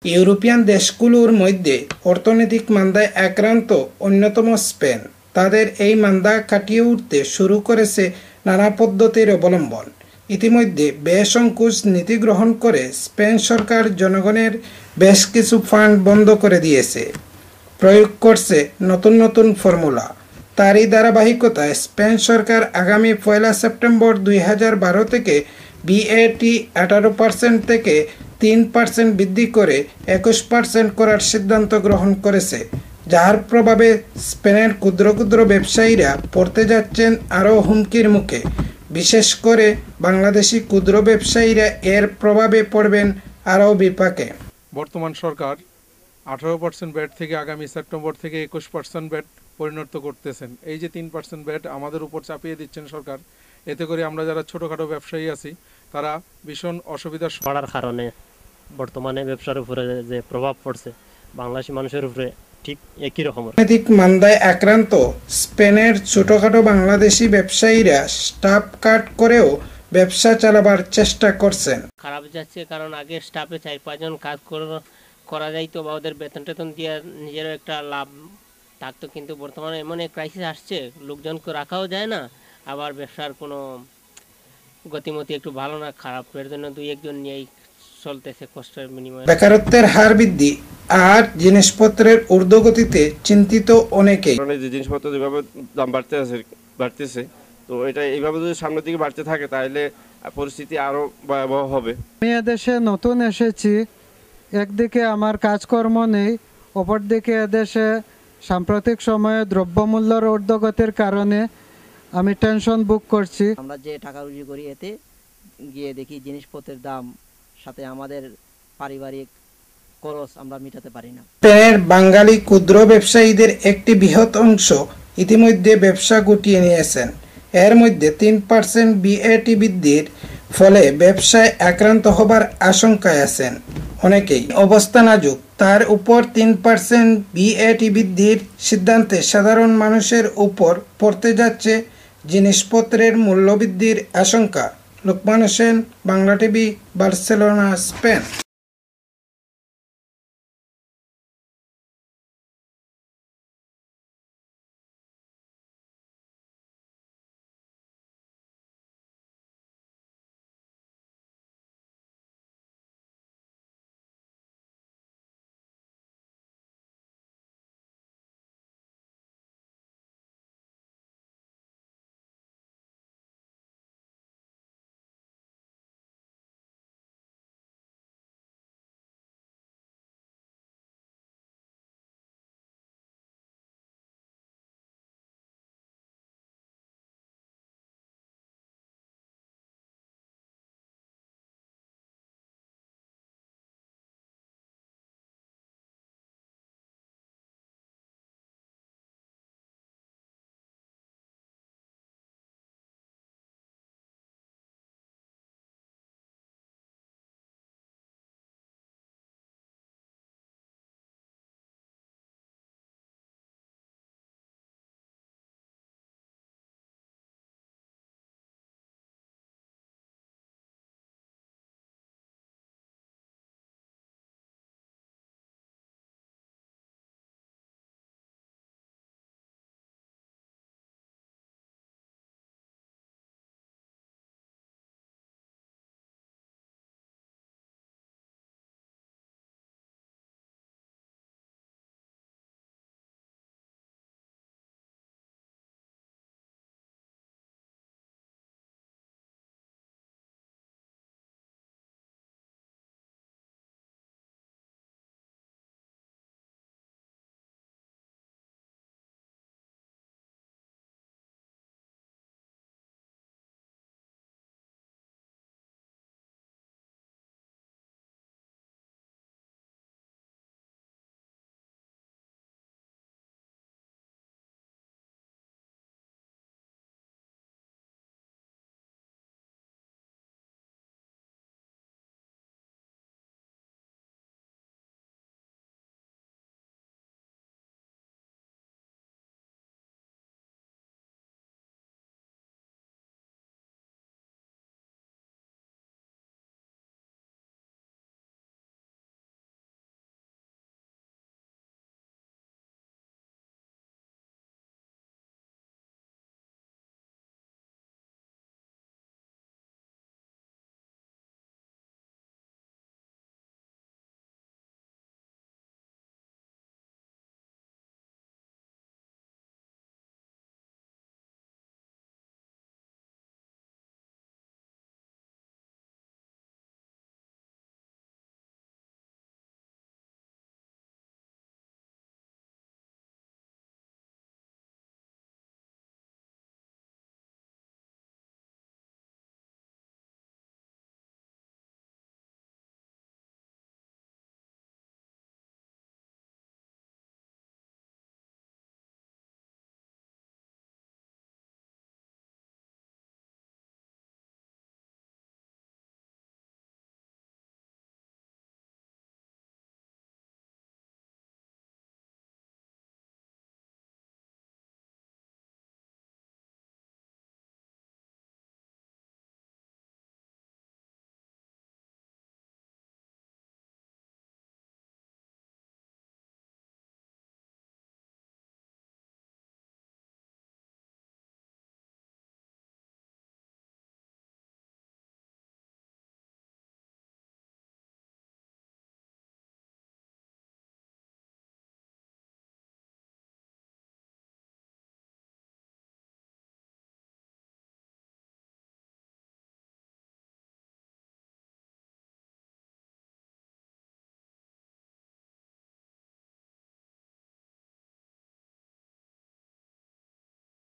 European দেশগুলোর মধ্যে অর্থনৈতিক মান্দায় আক্রান্ত অন্যতম স্পেন। তাদের এই মান্দা কাটিয়ে উঠতে শুরু করেছে নানা পদ্ধতির অবলম্বন। ইতিমধ্যে বেসংকোচ নীতি গ্রহণ করে স্পেন সরকার জনগণের বেশ কিছু ফান্ড বন্ধ করে দিয়েছে, প্রয়োগ করছে নতুন নতুন ফর্মুলা। তারই ধারাবাহিকতায় স্পেন সরকার আগামী 1 সেপ্টেম্বর 2012 থেকে বিএটি 18% থেকে 3% বৃদ্ধি করে 21% করার সিদ্ধান্ত গ্রহণ করেছে, যার প্রভাবে স্পেনের ক্ষুদ্র ক্ষুদ্র ব্যবসায়ীরা পড়তে যাচ্ছেন আরও হুমকির মুখে। বিশেষ করে বাংলাদেশি ক্ষুদ্র ব্যবসায়ীরা এর প্রভাবে পড়বেন আরও বিপাকে। বর্তমান সরকার 18% ব্যাট থেকে আগামী সেপ্টেম্বর থেকে 21% ব্যাট পরিণত করতেছেন। এই যে 3% ব্যাট আমাদের উপর চাপিয়ে দিচ্ছেন সরকার, এতে করে আমরা যারা ছোটোখাটো ব্যবসায়ী আছি তারা ভীষণ অসুবিধার পড়ার কারণে বর্তমানে ব্যবসার উপরে যে প্রভাব পড়ছে বাংলাদেশি মানুষের উপরে ঠিক একই রকম। অর্থনৈতিক মান্দায় আক্রান্ত স্পেনের ছোটখাটো বাংলাদেশি ব্যবসায়ীরা স্টাফ কাট করেও ব্যবসা চালাবার চেষ্টা করছেন। খারাপ যাচ্ছে কারণ আগে স্টাফে 4-5 জন কাজ করা যাইতো বা ওদের বেতন টেতন দিয়ে নিজেরও একটা লাভ থাকতো, কিন্তু বর্তমানে এমন এক ক্রাইসিস আসছে লোকজনকে রাখাও যায় না, আবার ব্যবসার কোনো গতিমতি একটু ভালো না, খারাপ, এর জন্য 2-1 জন নিয়েই চলতেছে কষ্টের বিনিময়ে। বেকারত্বের হার বৃদ্ধি আর জিনিসপত্রের ঊর্ধ্বগতিতে চিন্তিত অনেকেই। যে জিনিসপত্র যেভাবে দাম বাড়তেছে, তো এটা এইভাবে যদি সামনের দিকে বাড়তে থাকে তাহলে পরিস্থিতি আরো ভয়াবহ হবে। আমি এদেশে নতুন এসেছি, একদিকে আমার কাজকর্ম নেই, অপরদিকে এদেশে সাম্প্রতিক সময়ে দ্রব্যমূল্যের ঊর্ধ্বগতির কারণে আমি টেনশন বুক করছি। আমরা যে টাকা রুজি করি এতে গিয়ে দেখি জিনিসপত্রের দাম সাথে আমাদের পারিবারিক খরচ আমরা মেটাতে পারি না। স্পেনের বাঙালি ক্ষুদ্র ব্যবসায়ীদের একটি বৃহৎ অংশ ইতিমধ্যে ব্যবসা গুটিয়ে নিয়েছেন। এর মধ্যে 3% বিএটি বৃদ্ধির ফলে ব্যবসায় আক্রান্ত হবার আশঙ্কায় আছেন অনেকেই। অবস্থা নাজুক, তার উপর 3% বিএটি বৃদ্ধির সিদ্ধান্তে সাধারণ মানুষের উপর পড়তে যাচ্ছে জিনিসপত্রের মূল্যবৃদ্ধির আশঙ্কা। Lokman Hossain, Bangla TV, Barcelona, Spain.